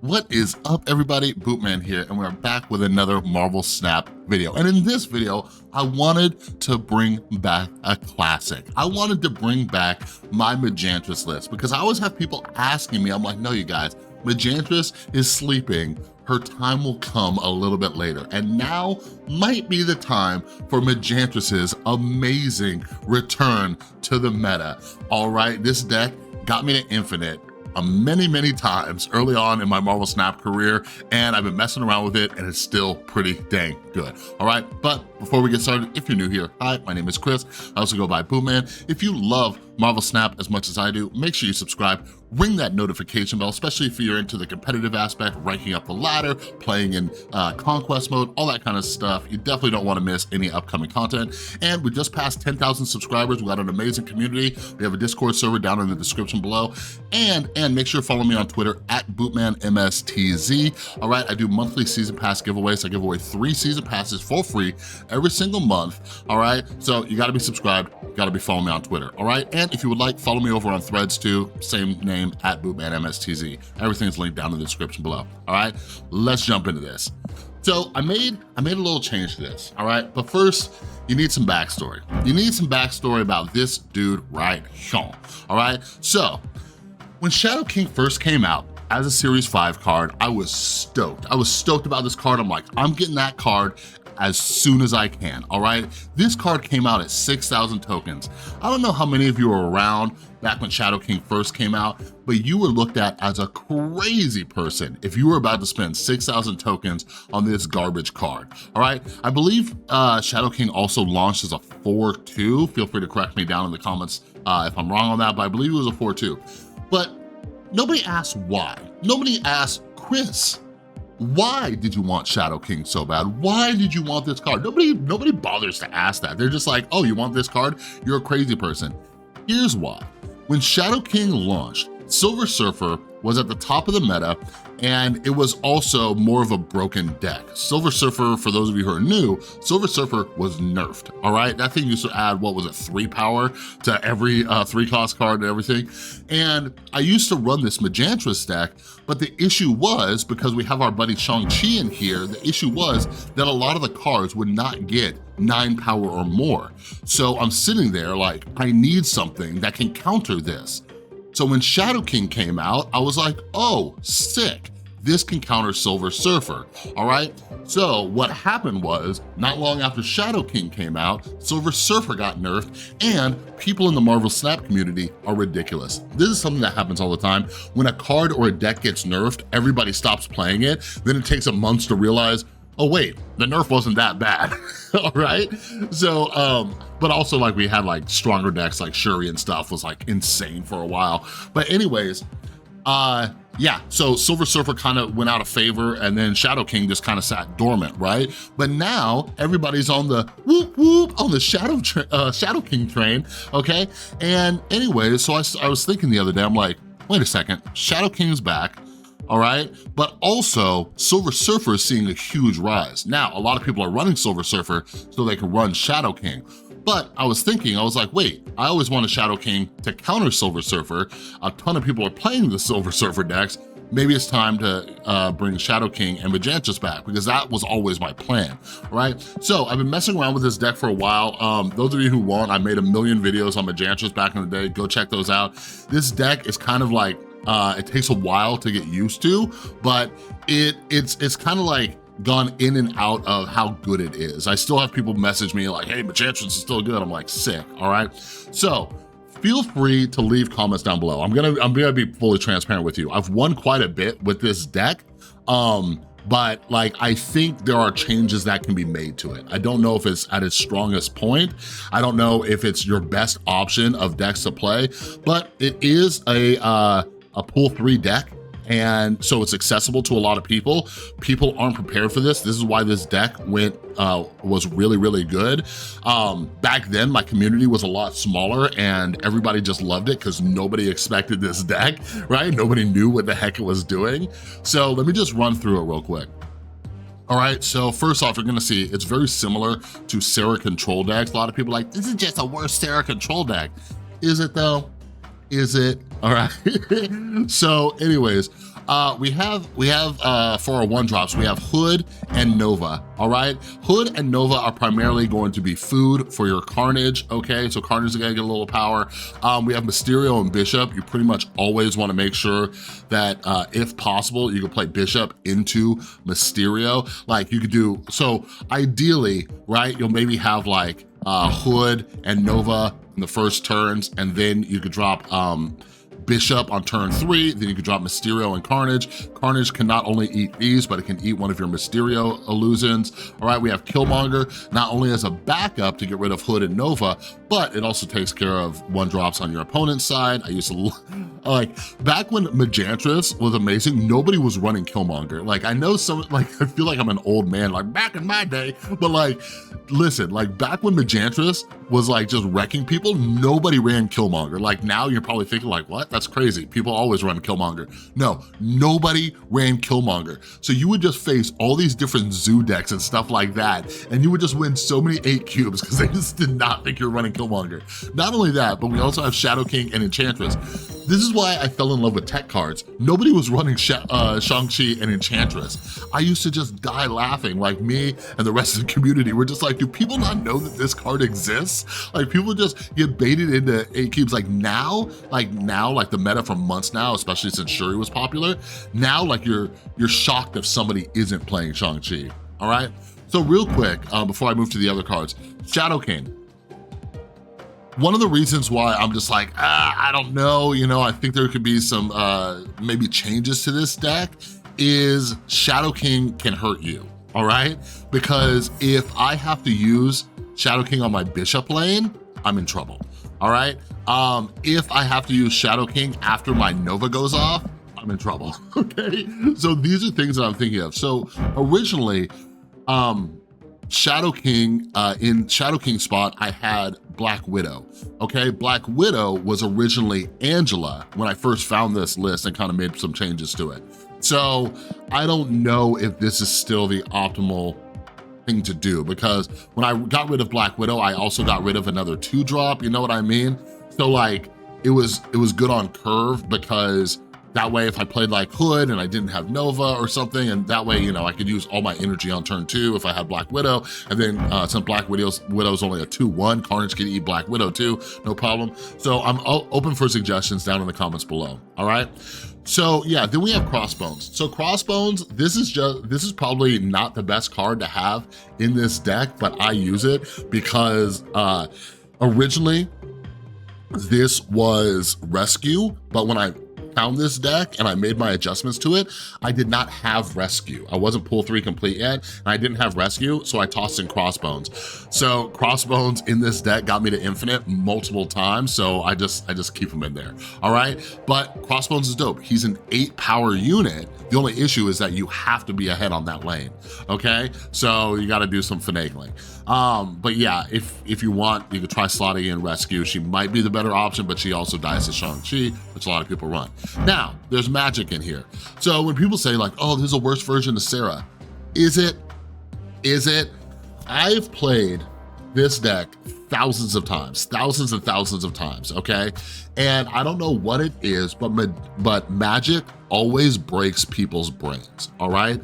What is up, everybody? Bootman here, and we're back with another Marvel Snap video. And in this video, I wanted to bring back a classic. I wanted to bring back my Magantress list because I always have people asking me, I'm like, no, you guys, Magantress is sleeping. Her time will come a little bit later. And now might be the time for Magantress's amazing return to the meta. All right, this deck got me to Infinite many times early on in my Marvel Snap career, and I've been messing around with it, and it's still pretty dang good. All right, but before we get started, if you're new here, hi, my name is Chris. I also go by Bootman. If you love Marvel Snap as much as I do, make sure you subscribe, ring that notification bell, especially if you're into the competitive aspect, ranking up the ladder, playing in conquest mode, all that kind of stuff. You definitely don't want to miss any upcoming content. And we just passed 10,000 subscribers. We got an amazing community. We have a Discord server down in the description below. And make sure you follow me on Twitter at BootmanMSTZ. All right, I do monthly season pass giveaways. I give away 3 season passes for free every single month. All right, so you got to be subscribed. You got to be following me on Twitter. All right, and if you would like, follow me over on Threads too. Same name, at BootmanMSTZ. Everything's linked down in the description below. All right, let's jump into this. So I made a little change to this. All right, but first, you need some backstory. You need some backstory about this dude right here. All right, so when Shadow King first came out as a Series 5 card, I was stoked. I was stoked about this card. I'm like, I'm getting that card as soon as I can, all right? This card came out at 6,000 tokens. I don't know how many of you were around back when Shadow King first came out, but you were looked at as a crazy person if you were about to spend 6,000 tokens on this garbage card, all right? I believe Shadow King also launched as a 4-2. Feel free to correct me down in the comments if I'm wrong on that, but I believe it was a 4-2. But nobody asked why. Nobody asked, Chris, why did you want Shadow King so bad? Why did you want this card? Nobody bothers to ask that. They're just like, oh, you want this card? You're a crazy person. Here's why. When Shadow King launched, Silver Surfer was at the top of the meta, and it was also more of a broken deck. Silver Surfer, for those of you who are new, Silver Surfer was nerfed, all right? That thing used to add, what was it, 3 power to every 3-cost card and everything. And I used to run this Magantress deck, but the issue was, because we have our buddy Shang-Chi in here, the issue was that a lot of the cards would not get 9 power or more. So I'm sitting there like, I need something that can counter this. So when Shadow King came out, I was like, oh, sick. This can counter Silver Surfer, all right? So what happened was, not long after Shadow King came out, Silver Surfer got nerfed, and people in the Marvel Snap community are ridiculous. This is something that happens all the time. When a card or a deck gets nerfed, everybody stops playing it, then it takes a month to realize, oh wait, the nerf wasn't that bad, all right? So, but also like we had like stronger decks like Shuri and stuff was like insane for a while. But anyways, yeah, so Silver Surfer kind of went out of favor, and then Shadow King just kind of sat dormant, right? But now everybody's on the whoop whoop on the Shadow King train, okay? And anyways, so I was thinking the other day, I'm like, wait a second, Shadow King's back, all right? But also, Silver Surfer is seeing a huge rise. Now, a lot of people are running Silver Surfer so they can run Shadow King. But I was thinking, I was like, wait, I always wanted Shadow King to counter Silver Surfer. A ton of people are playing the Silver Surfer decks. Maybe it's time to bring Shadow King and Magantress back, because that was always my plan, right? So I've been messing around with this deck for a while. Those of you who want, I made a million videos on Magantress back in the day. Go check those out. This deck is kind of like, it takes a while to get used to, but it's kind of like gone in and out of how good it is. I still have people message me like, hey, Magantress is still good. I'm like, sick, all right? So feel free to leave comments down below. I'm gonna be fully transparent with you. I've won quite a bit with this deck, but like, I think there are changes that can be made to it. I don't know if it's at its strongest point. I don't know if it's your best option of decks to play, but it is a pool 3 deck. And so it's accessible to a lot of people. People aren't prepared for this. This is why this deck was really good. Back then, my community was a lot smaller and everybody just loved it because nobody expected this deck, right? Nobody knew what the heck it was doing. So let me just run through it real quick. All right, so first off, you're gonna see it's very similar to Sarah control decks. A lot of people are like, this is just a worse Sarah control deck. Is it though? Is it? All right. So anyways, We have for our one drops, we have Hood and Nova, all right? Hood and Nova are primarily going to be food for your Carnage, okay? So Carnage is gonna get a little power. We have Mysterio and Bishop. You pretty much always wanna make sure that if possible, you can play Bishop into Mysterio. Like you could do, so ideally, right, you'll maybe have like Hood and Nova in the first turns, and then you could drop Bishop on turn 3, then you can drop Mysterio and Carnage. Carnage can not only eat these, but it can eat one of your Mysterio illusions. All right, we have Killmonger, not only as a backup to get rid of Hood and Nova, but it also takes care of one drops on your opponent's side. I used to, like, back when Magantress was amazing, nobody was running Killmonger. Like, I know some, like, I feel like I'm an old man, like, back in my day, but like, listen, like, back when Magantress was like just wrecking people, nobody ran Killmonger. Like, now you're probably thinking like, what? That's crazy. People always run Killmonger. No, nobody ran Killmonger. So you would just face all these different zoo decks and stuff like that, and you would just win so many 8 cubes because they just did not think you're running Killmonger. Not only that, but we also have Shadow King and Enchantress. This is why I fell in love with tech cards. Nobody was running Shang-Chi and Enchantress. I used to just die laughing, like me and the rest of the community were just like, do people not know that this card exists? Like people just get baited into 8 cubes. Like now, like the meta from months now, especially since Shuri was popular, now like you're shocked if somebody isn't playing Shang-Chi, all right? So real quick, before I move to the other cards, Shadow King. One of the reasons why I'm just like, I don't know, you know, I think there could be some maybe changes to this deck is Shadow King can hurt you, all right? Because if I have to use Shadow King on my Bishop lane, I'm in trouble, all right? If I have to use Shadow King after my Nova goes off, I'm in trouble, okay? So these are things that I'm thinking of. So originally, Shadow King, in Shadow King spot, I had Black Widow, okay? Black Widow was originally Angela when I first found this list and kind of made some changes to it. So I don't know if this is still the optimal thing to do, because when I got rid of Black Widow, I also got rid of another 2-drop, you know what I mean? So like, it was good on curve, because that way if I played like Hood and I didn't have Nova or something, and that way, you know, I could use all my energy on turn 2 if I had Black Widow, and then since Black Widow's only a 2/1, Carnage can eat Black Widow too, no problem. So I'm open for suggestions down in the comments below, all right? So yeah, then we have Crossbones. So Crossbones, this is probably not the best card to have in this deck, but I use it because originally this was Rescue, but when I found this deck and I made my adjustments to it, I did not have Rescue. I wasn't pool 3 complete yet, and I didn't have Rescue, so I tossed in Crossbones. So Crossbones in this deck got me to infinite multiple times, so I just keep him in there, all right? But Crossbones is dope. He's an 8 power unit. The only issue is that you have to be ahead on that lane, okay? So you gotta do some finagling. But yeah, if you want, you could try slotting in Rescue. She might be the better option, but she also dies to Shang-Chi, which a lot of people run. Now, there's magic in here. So when people say like, oh, this is a worse version of Sarah, is it? I've played this deck thousands of times, thousands and thousands of times, okay? And I don't know what it is, but magic always breaks people's brains, all right?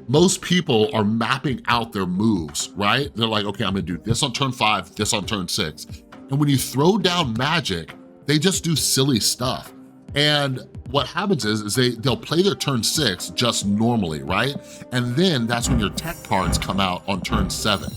Most people are mapping out their moves, right? They're like, okay, I'm gonna do this on turn 5, this on turn 6. And when you throw down magic, they just do silly stuff. And what happens is they'll play their turn 6 just normally, right? And then that's when your tech cards come out on turn 7,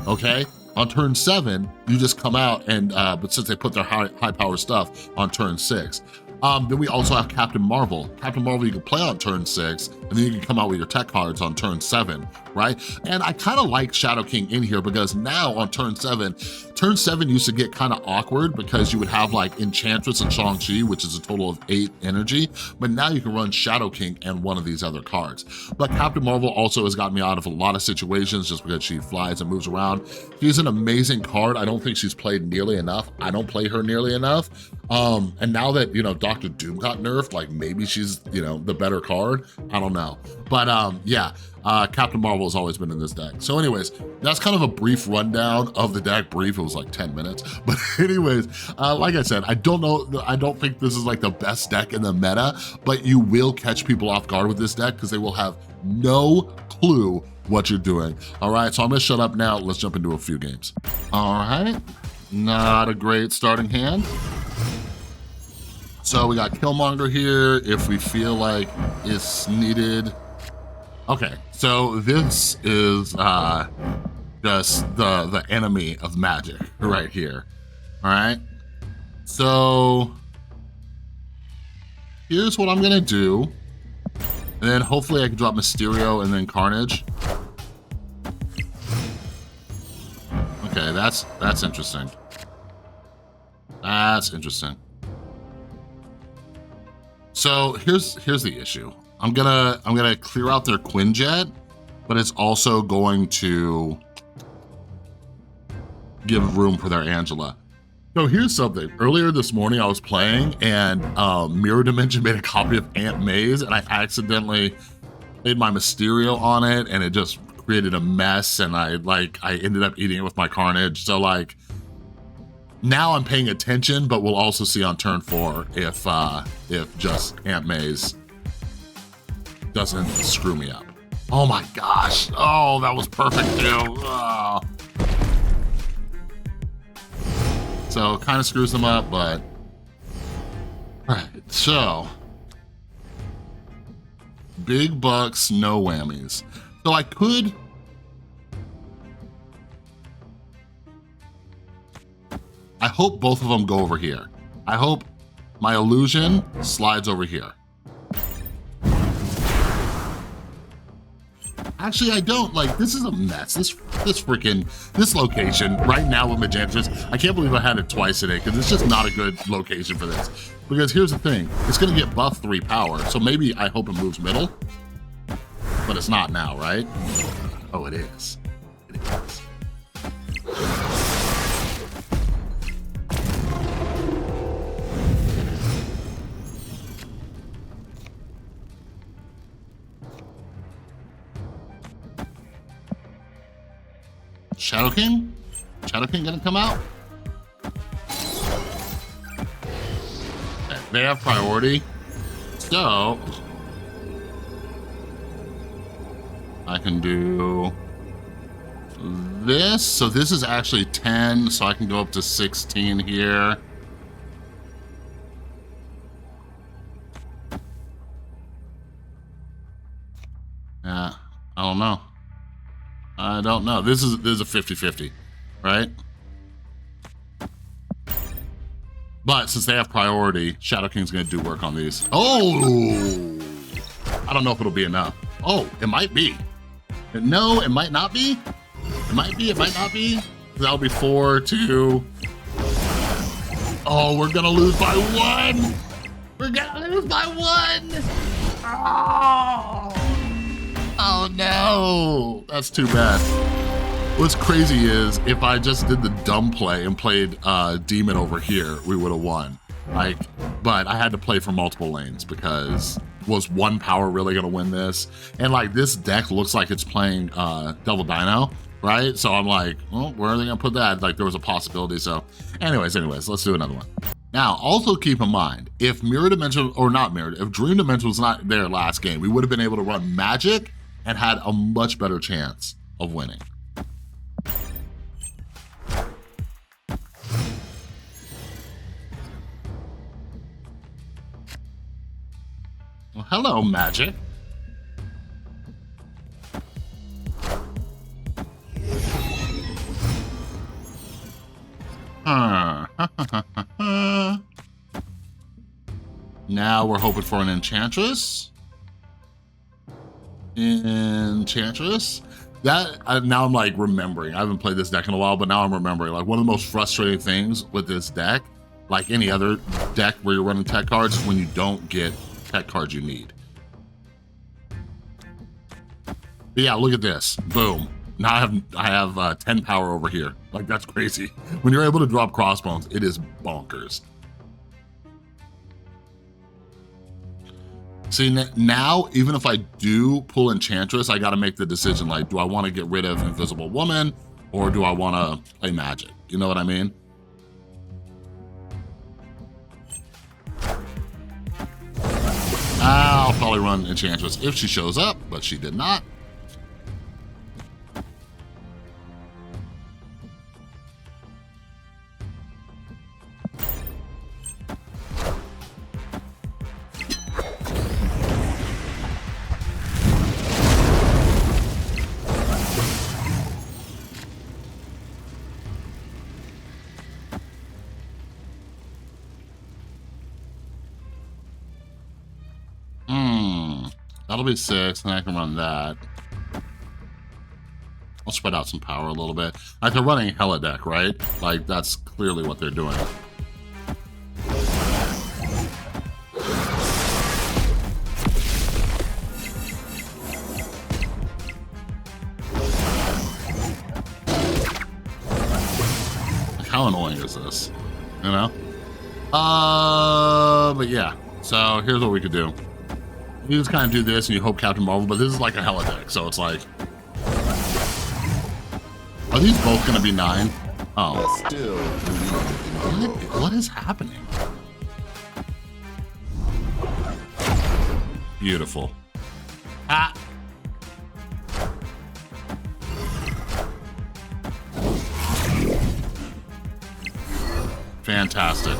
okay? On turn 7, you just come out and, but since they put their high power stuff on turn 6. Then we also have Captain Marvel. Captain Marvel you can play on turn 6, and then you can come out with your tech cards on turn 7, right? And I kind of like Shadow King in here because now on turn 7 used to get kind of awkward because you would have like Enchantress and Shang-Chi, which is a total of 8 energy, but now you can run Shadow King and one of these other cards. But Captain Marvel also has got me out of a lot of situations just because she flies and moves around. She's an amazing card. I don't think she's played nearly enough. I don't play her nearly enough. And now that, you know, Dr. Doom got nerfed, like maybe she's, you know, the better card. I don't know. But yeah, Captain Marvel has always been in this deck. So anyways, that's kind of a brief rundown of the deck. Brief, it was like 10 minutes. But anyways, like I said, I don't think this is like the best deck in the meta, but you will catch people off guard with this deck because they will have no clue what you're doing. All right, so I'm gonna shut up now. Let's jump into a few games. All right, not a great starting hand. So we got Killmonger here if we feel like it's needed. Okay, so this is just the enemy of magic right here, all right? So here's what I'm gonna do, and then hopefully I can drop Mysterio and then Carnage. Okay, that's interesting. That's interesting. So here's the issue. I'm gonna clear out their Quinjet, but it's also going to give room for their Angela. So here's something. Earlier this morning I was playing and Mirror Dimension made a copy of Aunt May's and I accidentally made my Mysterio on it and it just created a mess and I ended up eating it with my Carnage. So like now I'm paying attention, but we'll also see on turn 4 if just Aunt May's doesn't screw me up. Oh my gosh. Oh, that was perfect too. Oh. So kind of screws them up, but all right, so big bucks, no whammies. So I could I hope both of them go over here. I hope my illusion slides over here. Actually, I don't. Like, this is a mess. This location right now with Magantress, I can't believe I had it twice today because it's just not a good location for this. Because here's the thing, it's gonna get buff 3 power, so maybe I hope it moves middle, but it's not now, right? Oh, it is. It is. Shadow King? Shadow King gonna come out? They have priority. So I can do this. So this is actually 10, so I can go up to 16 here. Yeah, I don't know. I don't know. This is a 50-50, right? But since they have priority, Shadow King's gonna do work on these. Oh! I don't know if it'll be enough. Oh, it might be. No, it might not be. It might be, it might not be. That'll be 4, 2. Oh, we're gonna lose by 1. We're gonna lose by 1. Oh! Oh no, that's too bad. What's crazy is if I just did the dumb play and played Demon over here, we would have won. Like, but I had to play for multiple lanes because was 1 power really gonna win this? And like this deck looks like it's playing Devil Dino, right? So I'm like, well, where are they gonna put that? Like there was a possibility. So anyways, let's do another one. Now, also keep in mind, if Mirror Dimension, or not Mirror, if Dream Dimension was not there last game, we would have been able to run Magic and had a much better chance of winning. Well, hello, Magic. Now we're hoping for an Enchantress. Enchantress. That now I'm like remembering. I haven't played this deck in a while, but now I'm remembering. Like one of the most frustrating things with this deck, like any other deck where you're running tech cards, is when you don't get tech cards you need. But yeah, look at this. Boom. Now I have 10 power over here. Like that's crazy. When you're able to drop Crossbones, it is bonkers. See, now, even if I do pull Enchantress, I gotta make the decision, like, do I wanna get rid of Invisible Woman, or do I wanna play Magic? You know what I mean? I'll probably run Enchantress if she shows up, but she did not. That'll be 6, and I can run that. I'll spread out some power a little bit. Like, they're running Hella deck, right? Like, that's clearly what they're doing. Like, how annoying is this? You know? But yeah. So here's what we could do. You just kind of do this and you hope Captain Marvel, but this is like a Hella deck, so it's like... Are these both gonna be 9? Oh. Still, What is happening? Beautiful. Ah! Fantastic.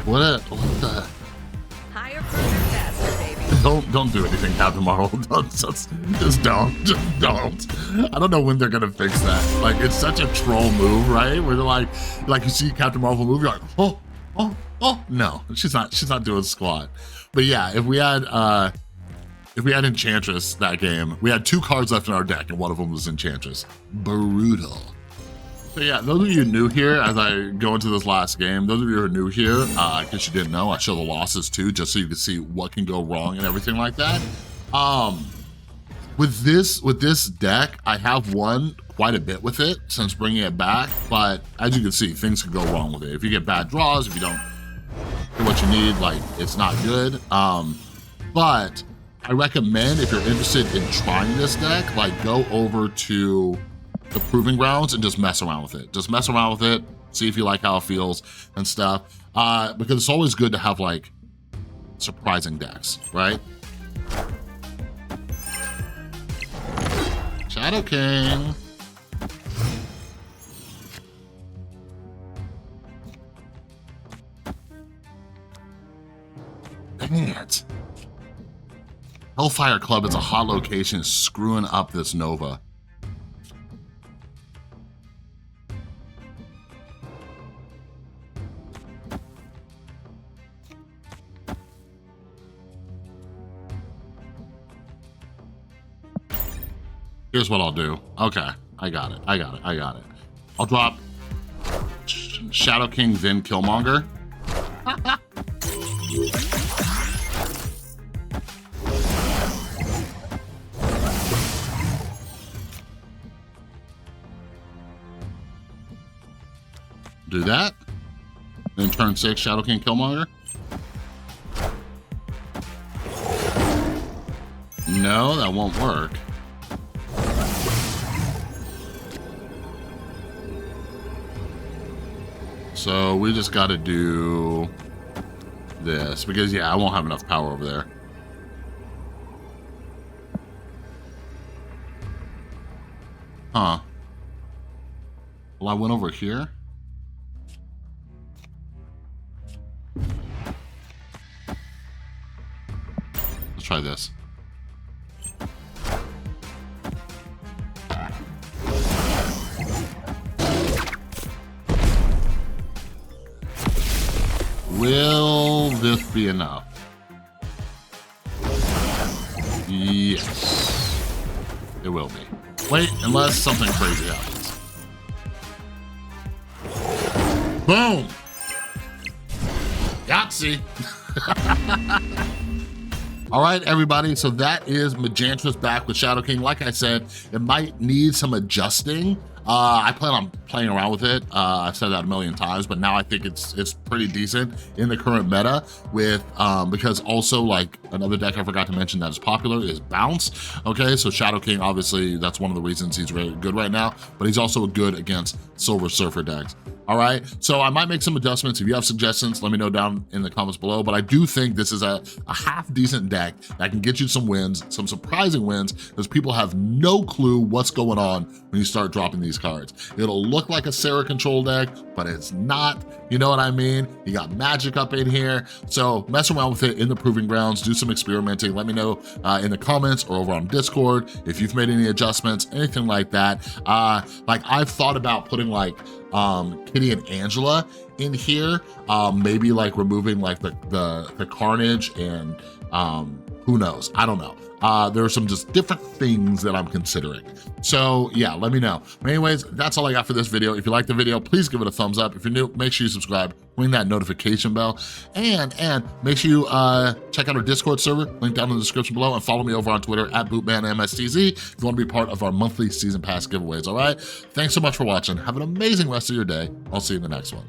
What the? Higher, further, faster, baby. Don't do anything, Captain Marvel. Just don't. I don't know when they're gonna fix that. Like, it's such a troll move, right? Where they're like you see Captain Marvel move, you're like, oh. No, she's not doing squat. But yeah, if we had Enchantress that game, we had 2 cards left in our deck, and one of them was Enchantress. Brutal. So yeah, those of you new here, as I go into this last game, those of you who are new here, in case you didn't know, I show the losses too, just so you can see what can go wrong and everything like that. With this deck, I have won quite a bit with it since bringing it back, but as you can see, things can go wrong with it. If you get bad draws, if you don't get what you need, like, it's not good. But I recommend, if you're interested in trying this deck, like, go over to the Proving Grounds and just mess around with it. Just mess around with it, see if you like how it feels and stuff. Because it's always good to have, like, surprising decks, right? Shadow King. Dang it. Hellfire Club is a hot location screwing up this Nova. Here's what I'll do. Okay, I got it. I'll drop Shadow King, then Killmonger. Do that. Then turn 6, Shadow King, Killmonger. No, that won't work. So we just got to do this because, yeah, I won't have enough power over there. Huh. Well, I went over here. Let's try this. Will this be enough? Yes. It will be. Wait, unless something crazy happens. Boom. Yahtzee. All right, everybody, so that is Magantress back with Shadow King. Like I said, it might need some adjusting. I plan on playing around with it. I've said that a million times, but now I think it's pretty decent in the current meta with, because also like another deck I forgot to mention that is popular is Bounce. Okay, so Shadow King, obviously that's one of the reasons he's really good right now, but he's also good against Silver Surfer decks. All right, so I might make some adjustments. If you have suggestions, let me know down in the comments below, but I do think this is a half decent deck that can get you some wins, some surprising wins, because people have no clue what's going on when you start dropping these cards. It'll look like a Sarah control deck, but it's not, you know what I mean? You got magic up in here, so mess around with it in the proving grounds, do some experimenting. Let me know in the comments or over on Discord if you've made any adjustments, anything like that. Like I've thought about putting like Kitty and Angela in here, maybe like removing like the Carnage and who knows, I don't know. There are some just different things that I'm considering. So yeah, let me know. But anyways, that's all I got for this video. If you like the video, please give it a thumbs up. If you're new, make sure you subscribe, ring that notification bell, and make sure you check out our Discord server, link down in the description below, and follow me over on Twitter at BootmanMSTZ if you want to be part of our monthly season pass giveaways, all right? Thanks so much for watching. Have an amazing rest of your day. I'll see you in the next one.